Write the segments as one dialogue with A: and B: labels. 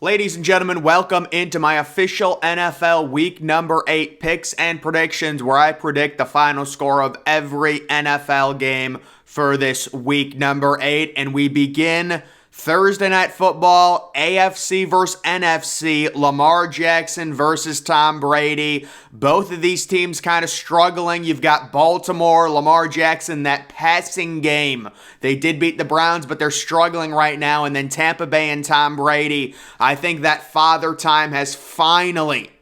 A: Ladies and gentlemen, welcome into my official NFL Week number 8 picks and predictions, where I predict the final score of every NFL game for this week number 8. And we begin Thursday Night Football, AFC versus NFC, Lamar Jackson versus Tom Brady. Both of these teams kind of struggling. You've got Baltimore, Lamar Jackson, that passing game. They did beat the Browns, but they're struggling right now. And then Tampa Bay and Tom Brady. I think that father time has finally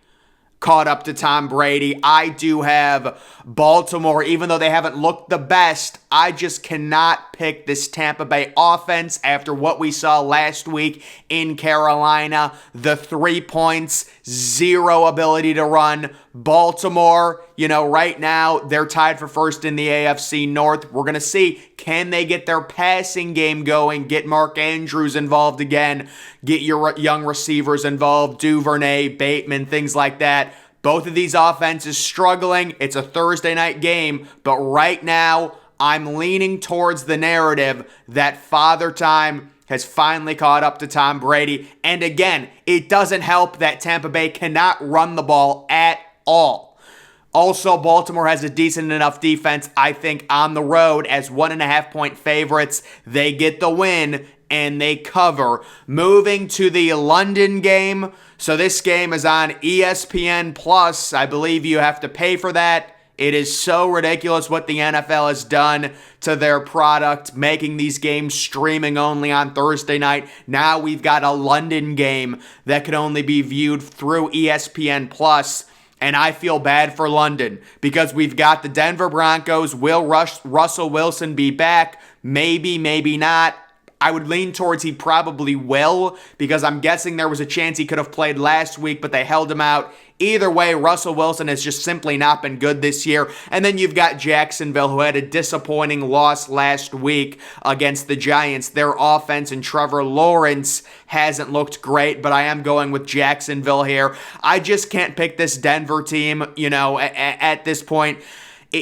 A: caught up to Tom Brady. I do have Baltimore, even though they haven't looked the best. I just cannot pick this Tampa Bay offense after what we saw last week in Carolina. The 3 points, zero ability to run. Baltimore, right now they're tied for first in the AFC North. We're going to see, can they get their passing game going, get Mark Andrews involved again, get your young receivers involved, Duvernay, Bateman, things like that. Both of these offenses struggling. It's a Thursday night game, but right now I'm leaning towards the narrative that Father Time has finally caught up to Tom Brady. And again, it doesn't help that Tampa Bay cannot run the ball at all. Also, Baltimore has a decent enough defense, I think, on the road as 1.5-point favorites. They get the win and they cover. Moving to the London game. So this game is on ESPN Plus. I believe you have to pay for that. It is so ridiculous what the NFL has done to their product, making these games streaming only on Thursday night. Now we've got a London game that can only be viewed through ESPN Plus. And I feel bad for London because we've got the Denver Broncos. Will Russell Wilson be back? Maybe, maybe not. I would lean towards he probably will, because I'm guessing there was a chance he could have played last week, but they held him out. Either way, Russell Wilson has just simply not been good this year. And then you've got Jacksonville, who had a disappointing loss last week against the Giants. Their offense and Trevor Lawrence hasn't looked great, but I am going with Jacksonville here. I just can't pick this Denver team, at this point.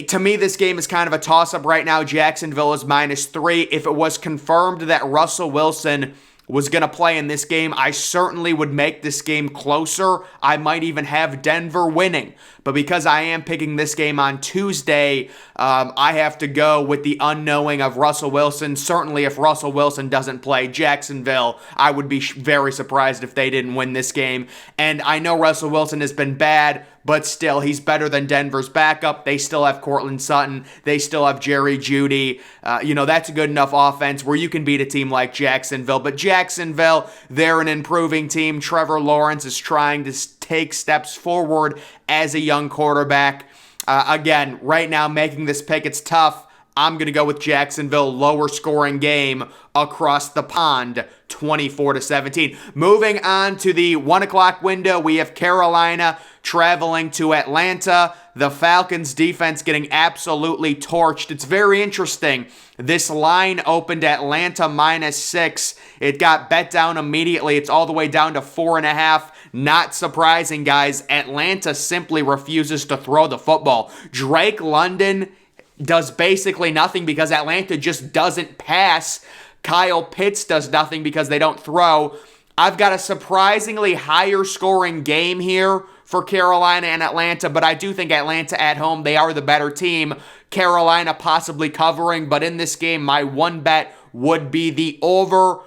A: To me, this game is kind of a toss-up right now. Jacksonville is -3. If it was confirmed that Russell Wilson was going to play in this game, I certainly would make this game closer. I might even have Denver winning. But because I am picking this game on Tuesday, I have to go with the unknowing of Russell Wilson. Certainly, if Russell Wilson doesn't play, Jacksonville, I would be very surprised if they didn't win this game. And I know Russell Wilson has been bad, but still, he's better than Denver's backup. They still have Courtland Sutton. They still have Jerry Jeudy. That's a good enough offense where you can beat a team like Jacksonville. But Jacksonville, they're an improving team. Trevor Lawrence is trying to take steps forward as a young quarterback. Again, right now, making this pick, it's tough. I'm going to go with Jacksonville, lower scoring game across the pond, 24-17. Moving on to the 1 o'clock window, we have Carolina traveling to Atlanta. The Falcons defense getting absolutely torched. It's very interesting. This line opened Atlanta -6. It got bet down immediately. It's all the way down to 4.5. Not surprising, guys. Atlanta simply refuses to throw the football. Drake London does basically nothing because Atlanta just doesn't pass. Kyle Pitts does nothing because they don't throw. I've got a surprisingly higher scoring game here for Carolina and Atlanta, but I do think Atlanta at home, they are the better team. Carolina possibly covering, but in this game, my one bet would be the over.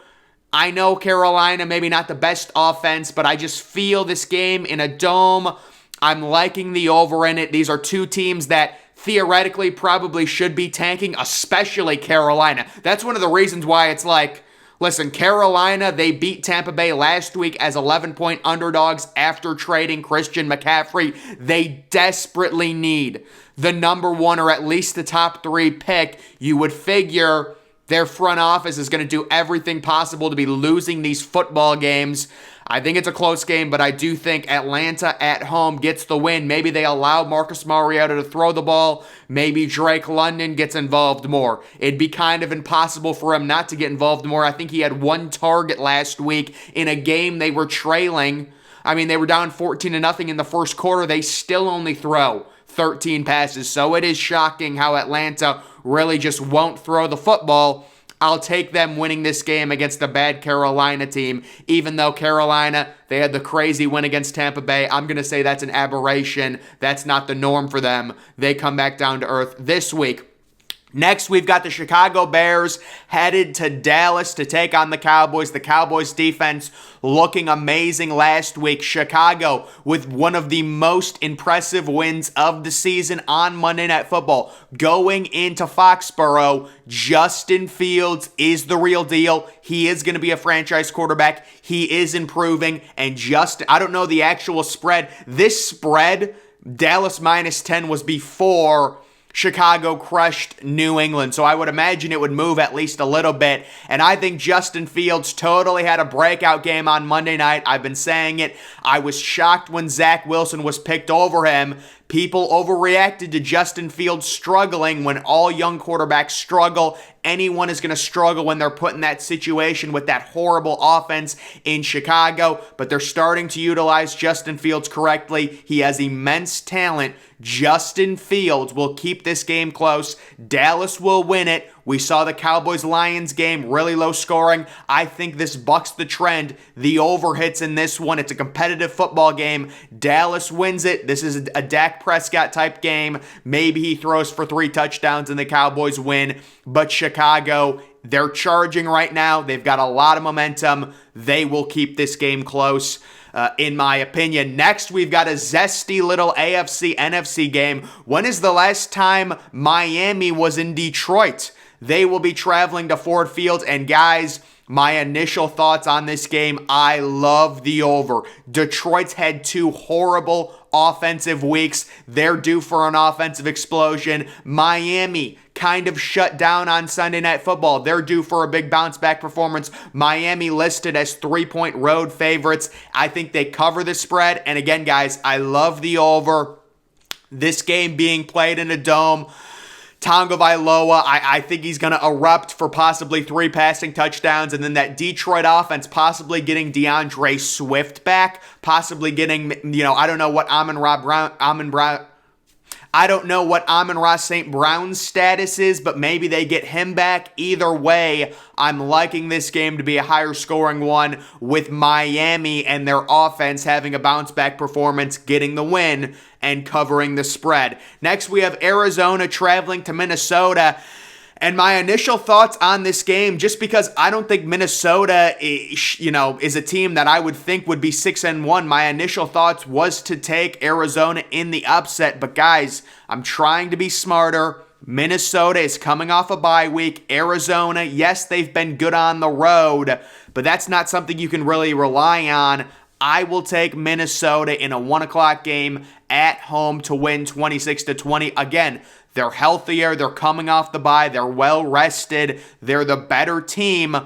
A: I know Carolina, maybe not the best offense, but I just feel this game in a dome. I'm liking the over in it. These are two teams that theoretically probably should be tanking, especially Carolina. That's one of the reasons why it's like, listen, Carolina, they beat Tampa Bay last week as 11-point underdogs after trading Christian McCaffrey. They desperately need the number 1 or at least the top 3 pick. You would figure their front office is going to do everything possible to be losing these football games. I think it's a close game, but I do think Atlanta at home gets the win. Maybe they allow Marcus Mariota to throw the ball. Maybe Drake London gets involved more. It'd be kind of impossible for him not to get involved more. I think he had 1 target last week in a game they were trailing. They were down 14-0 in the first quarter. They still only throw 13 passes. So it is shocking how Atlanta really just won't throw the football. I'll take them winning this game against a bad Carolina team, even though Carolina, they had the crazy win against Tampa Bay. I'm going to say that's an aberration. That's not the norm for them. They come back down to earth this week. Next, we've got the Chicago Bears headed to Dallas to take on the Cowboys. The Cowboys defense looking amazing last week. Chicago with one of the most impressive wins of the season on Monday Night Football. Going into Foxborough, Justin Fields is the real deal. He is going to be a franchise quarterback. He is improving. And I don't know the actual spread. This spread, Dallas -10, was before Chicago crushed New England, so I would imagine it would move at least a little bit, and I think Justin Fields totally had a breakout game on Monday night. I've been saying it. I was shocked when Zach Wilson was picked over him. People overreacted to Justin Fields struggling. When all young quarterbacks struggle, anyone is going to struggle when they're put in that situation with that horrible offense in Chicago. But they're starting to utilize Justin Fields correctly. He has immense talent. Justin Fields will keep this game close. Dallas will win it. We saw the Cowboys-Lions game, really low scoring. I think this bucks the trend. The over hits in this one. It's a competitive football game. Dallas wins it. This is a Dak Prescott type game. Maybe he throws for 3 touchdowns and the Cowboys win. But Chicago, they're charging right now. They've got a lot of momentum. They will keep this game close, in my opinion. Next, we've got a zesty little AFC-NFC game. When is the last time Miami was in Detroit? They will be traveling to Ford Field, and guys, my initial thoughts on this game, I love the over. Detroit's had 2 horrible offensive weeks. They're due for an offensive explosion. Miami kind of shut down on Sunday Night Football. They're due for a big bounce-back performance. Miami listed as 3-point road favorites. I think they cover the spread, and again, guys, I love the over. This game being played in a dome. Tagovailoa, I think he's going to erupt for possibly 3 passing touchdowns, and then that Detroit offense possibly getting DeAndre Swift back, possibly getting, I don't know what Amon-Ra St. Brown's status is, but maybe they get him back. Either way, I'm liking this game to be a higher scoring one, with Miami and their offense having a bounce back performance, getting the win and covering the spread. Next, we have Arizona traveling to Minnesota. And my initial thoughts on this game, just because I don't think Minnesota, is a team that I would think would be 6-1, my initial thoughts was to take Arizona in the upset. But guys, I'm trying to be smarter. Minnesota is coming off a bye week. Arizona, yes, they've been good on the road, but that's not something you can really rely on. I will take Minnesota in a 1 o'clock game at home to win 26-20. Again, they're healthier. They're coming off the bye. They're well rested. They're the better team.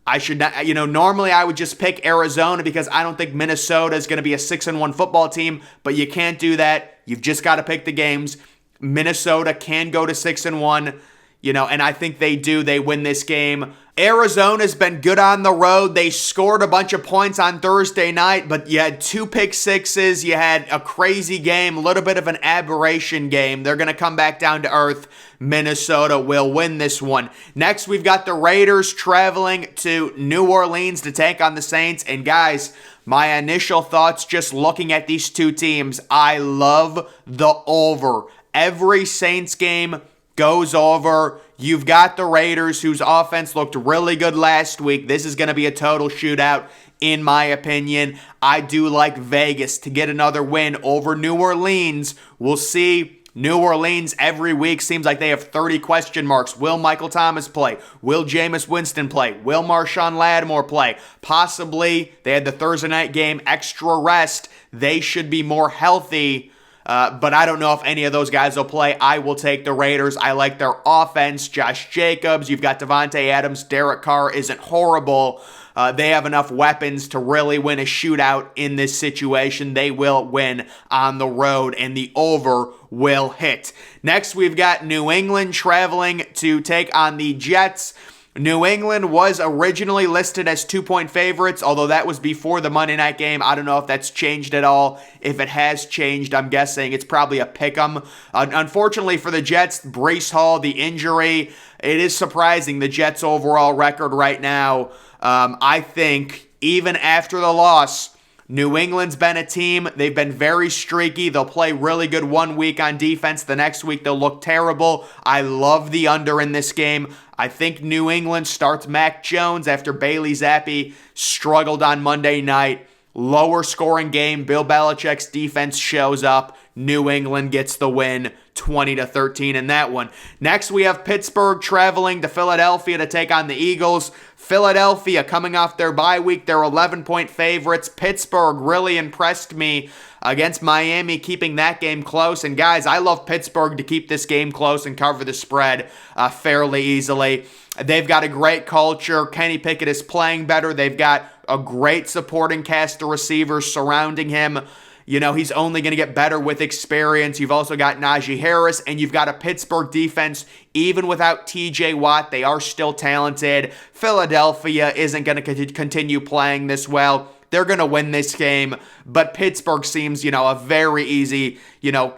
A: I should not, normally I would just pick Arizona because I don't think Minnesota is going to be a 6-1 football team, but you can't do that. You've just got to pick the games. Minnesota can go to 6-1, and I think they do. They win this game. Arizona's been good on the road. They scored a bunch of points on Thursday night, but you had 2 pick sixes. You had a crazy game, a little bit of an aberration game. They're going to come back down to earth. Minnesota will win this one. Next, we've got the Raiders traveling to New Orleans to take on the Saints. And guys, my initial thoughts just looking at these 2 teams, I love the over. Every Saints game goes over. You've got the Raiders, whose offense looked really good last week. This is going to be a total shootout, in my opinion. I do like Vegas to get another win over New Orleans. We'll see. New Orleans every week seems like they have 30 question marks. Will Michael Thomas play? Will Jameis Winston play? Will Marshawn Lattimore play? Possibly. They had the Thursday night game, extra rest. They should be more healthy. But I don't know if any of those guys will play. I will take the Raiders. I like their offense. Josh Jacobs, you've got Devontae Adams. Derek Carr isn't horrible. They have enough weapons to really win a shootout in this situation. They will win on the road, and the over will hit. Next, we've got New England traveling to take on the Jets. New England was originally listed as 2-point favorites, although that was before the Monday night game. I don't know if that's changed at all. If it has changed, I'm guessing it's probably a pick 'em. Unfortunately for the Jets, Breece Hall, the injury, it is surprising the Jets' overall record right now. I think even after the loss, New England's been a team. They've been very streaky. They'll play really good one week on defense. The next week, they'll look terrible. I love the under in this game. I think New England starts Mac Jones after Bailey Zappi struggled on Monday night. Lower scoring game. Bill Belichick's defense shows up. New England gets the win, 20-13 in that one. Next, we have Pittsburgh traveling to Philadelphia to take on the Eagles. Philadelphia coming off their bye week, they're 11-point favorites. Pittsburgh really impressed me against Miami, keeping that game close. And guys, I love Pittsburgh to keep this game close and cover the spread fairly easily. They've got a great culture. Kenny Pickett is playing better. They've got a great supporting cast of receivers surrounding him. You know, he's only going to get better with experience. You've also got Najee Harris, and you've got a Pittsburgh defense. Even without TJ Watt, they are still talented. Philadelphia isn't going to continue playing this well. They're going to win this game, but Pittsburgh seems, a very easy,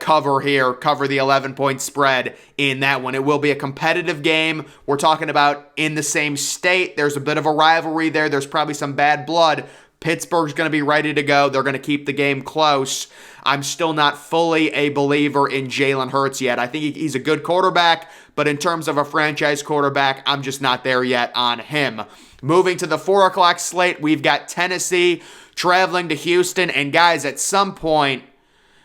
A: cover here, cover the 11-point spread in that one. It will be a competitive game. We're talking about in the same state. There's a bit of a rivalry there. There's probably some bad blood. Pittsburgh's going to be ready to go. They're going to keep the game close. I'm still not fully a believer in Jalen Hurts yet. I think he's a good quarterback, but in terms of a franchise quarterback, I'm just not there yet on him. Moving to the 4 o'clock slate, we've got Tennessee traveling to Houston. And guys, at some point,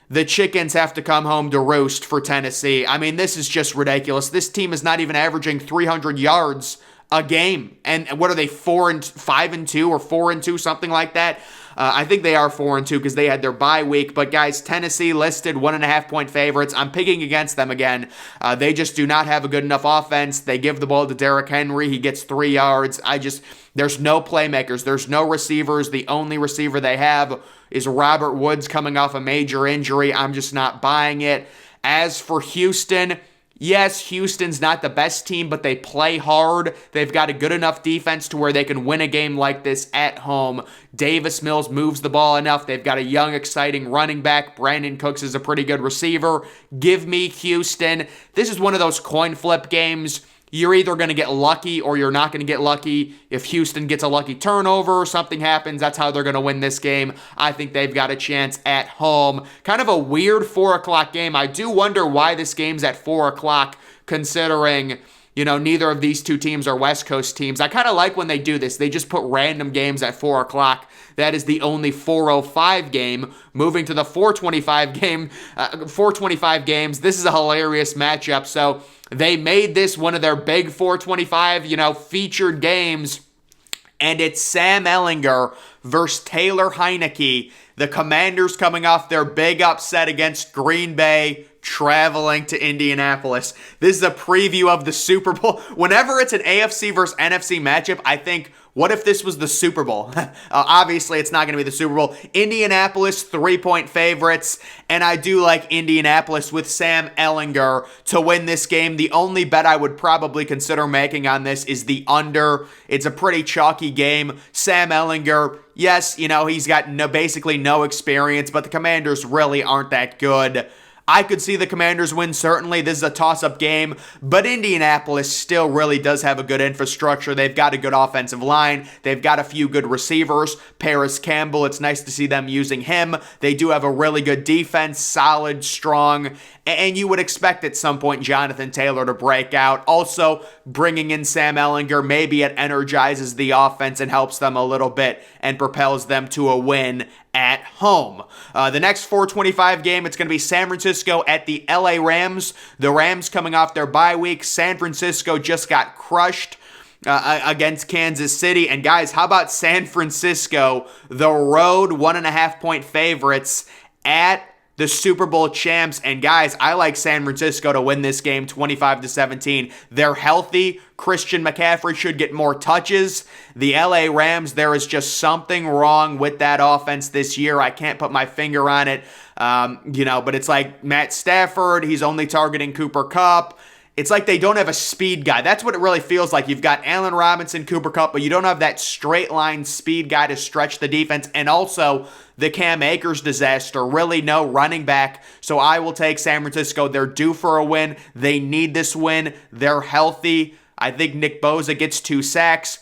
A: the chickens have to come home to roost for Tennessee. I mean, this is just ridiculous. This team is not even averaging 300 yards a game. And what are they, 5-2 or 4-2, something like that? I think they are 4-2 because they had their bye week. But guys, Tennessee listed 1.5-point favorites. I'm picking against them again. They just do not have a good enough offense. They give the ball to Derrick Henry. He gets 3 yards. There's no playmakers. There's no receivers. The only receiver they have is Robert Woods coming off a major injury. I'm just not buying it. As for Houston, yes, Houston's not the best team, but they play hard. They've got a good enough defense to where they can win a game like this at home. Davis Mills moves the ball enough. They've got a young, exciting running back. Brandon Cooks is a pretty good receiver. Give me Houston. This is one of those coin flip games. You're either going to get lucky or you're not going to get lucky. If Houston gets a lucky turnover or something happens, that's how they're going to win this game. I think they've got a chance at home. Kind of a weird 4 o'clock game. I do wonder why this game's at 4 o'clock, considering, neither of these two teams are West Coast teams. I kind of like when they do this. They just put random games at 4 o'clock. That is the only 4:05 game. Moving to the 4:25 game, 4:25 games. This is a hilarious matchup. So they made this one of their big 4:25, featured games. And it's Sam Ehlinger versus Taylor Heineke. The Commanders coming off their big upset against Green Bay, traveling to Indianapolis. This is a preview of the Super Bowl. Whenever it's an AFC versus NFC matchup, I think, what if this was the Super Bowl? Obviously, it's not going to be the Super Bowl. Indianapolis, 3-point favorites, and I do like Indianapolis with Sam Ehlinger to win this game. The only bet I would probably consider making on this is the under. It's a pretty chalky game. Sam Ehlinger, yes, he's got basically no experience, but the Commanders really aren't that good. I could see the Commanders win, certainly. This is a toss-up game, but Indianapolis still really does have a good infrastructure. They've got a good offensive line. They've got a few good receivers. Paris Campbell, it's nice to see them using him. They do have a really good defense, solid, strong, and you would expect at some point Jonathan Taylor to break out. Also, bringing in Sam Ehlinger, maybe it energizes the offense and helps them a little bit and propels them to a win at home. The next 4:25 game, it's going to be San Francisco at the LA Rams. The Rams coming off their bye week. San Francisco just got crushed against Kansas City. And guys, how about San Francisco, the road 1.5-point favorites at the Super Bowl champs? And guys, I like San Francisco to win this game 25-17. They're healthy. Christian McCaffrey should get more touches. The LA Rams, there is just something wrong with that offense this year. I can't put my finger on it. But it's like Matt Stafford, he's only targeting Cooper Kupp. It's like they don't have a speed guy. That's what it really feels like. You've got Allen Robinson, Cooper Kupp, but you don't have that straight line speed guy to stretch the defense. And also the Cam Akers disaster. Really no running back. So I will take San Francisco. They're due for a win. They need this win. They're healthy. I think Nick Bosa gets 2 sacks.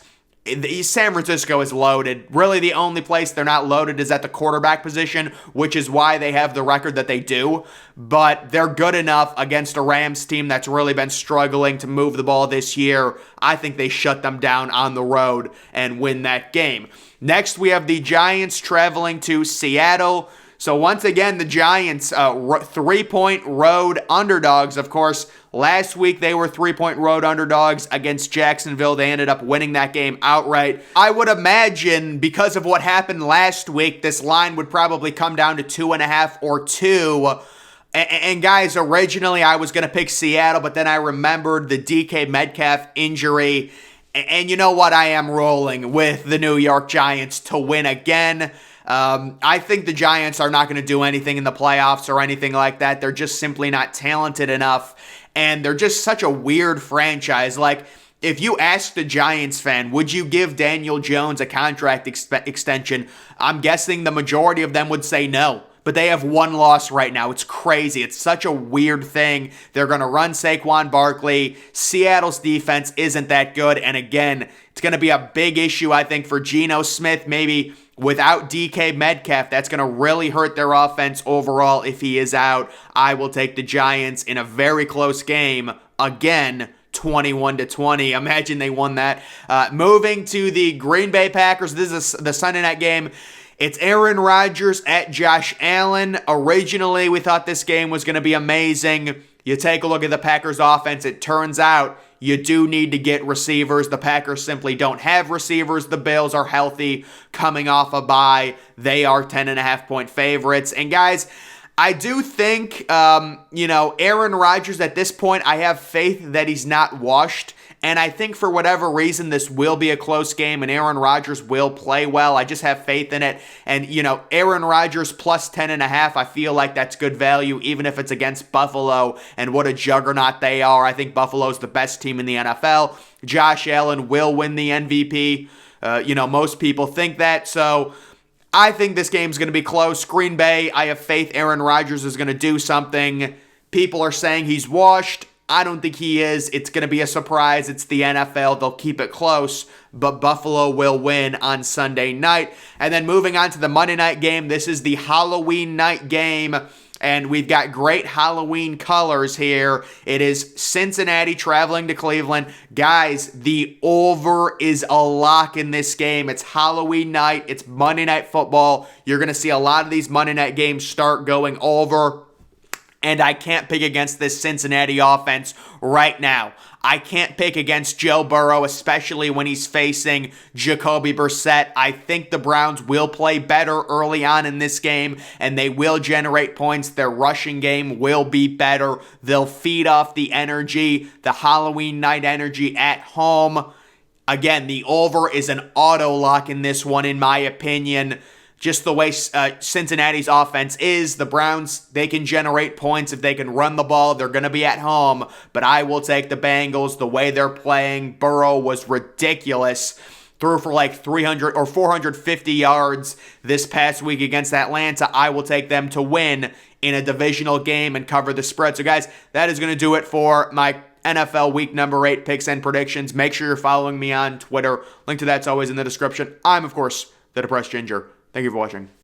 A: San Francisco is loaded. Really, the only place they're not loaded is at the quarterback position, which is why they have the record that they do. But they're good enough against a Rams team that's really been struggling to move the ball this year. I think they shut them down on the road and win that game. Next, we have the Giants traveling to Seattle. So once again, the Giants, 3-point road underdogs. Of course, last week they were 3-point road underdogs against Jacksonville. They ended up winning that game outright. I would imagine because of what happened last week, this line would probably come down to 2.5 or 2. And guys, originally I was going to pick Seattle, but then I remembered the DK Metcalf injury. And you know what? I am rolling with the New York Giants to win again. I think the Giants are not going to do anything in the playoffs or anything like that. They're just simply not talented enough. And they're just such a weird franchise. Like, if you ask the Giants fan, would you give Daniel Jones a contract extension? I'm guessing the majority of them would say no. But they have 1 loss right now. It's crazy. It's such a weird thing. They're going to run Saquon Barkley. Seattle's defense isn't that good. And again, it's going to be a big issue, I think, for Geno Smith. Maybe without DK Metcalf, that's going to really hurt their offense overall if he is out. I will take the Giants in a very close game. Again, 21-20. Imagine they won that. Moving to the Green Bay Packers. This is the Sunday night game. It's Aaron Rodgers at Josh Allen. Originally, we thought this game was going to be amazing. You take a look at the Packers offense. It turns out you do need to get receivers. The Packers simply don't have receivers. The Bills are healthy, coming off a bye. They are 10.5-point favorites. And guys, I do think, Aaron Rodgers at this point, I have faith that he's not washed. And I think for whatever reason, this will be a close game and Aaron Rodgers will play well. I just have faith in it. And, Aaron Rodgers plus 10.5, I feel like that's good value, even if it's against Buffalo and what a juggernaut they are. I think Buffalo's the best team in the NFL. Josh Allen will win the MVP. Most people think that. So I think this game's going to be close. Green Bay, I have faith Aaron Rodgers is going to do something. People are saying he's washed. I don't think he is. It's going to be a surprise. It's the NFL. They'll keep it close, but Buffalo will win on Sunday night. And then moving on to the Monday night game, this is the Halloween night game, and we've got great Halloween colors here. It is Cincinnati traveling to Cleveland. Guys, the over is a lock in this game. It's Halloween night. It's Monday Night Football. You're going to see a lot of these Monday night games start going over. And I can't pick against this Cincinnati offense right now. I can't pick against Joe Burrow, especially when he's facing Jacoby Brissett. I think the Browns will play better early on in this game, and they will generate points. Their rushing game will be better. They'll feed off the energy, the Halloween night energy at home. Again, the over is an auto lock in this one, in my opinion. Just the way Cincinnati's offense is, the Browns, they can generate points if they can run the ball. They're going to be at home, but I will take the Bengals. The way they're playing, Burrow was ridiculous. Threw for like 300 or 450 yards this past week against Atlanta. I will take them to win in a divisional game and cover the spread. So guys, that is going to do it for my NFL week number 8 picks and predictions. Make sure you're following me on Twitter. Link to that's always in the description. I'm, of course, the Depressed Ginger. Thank you for watching.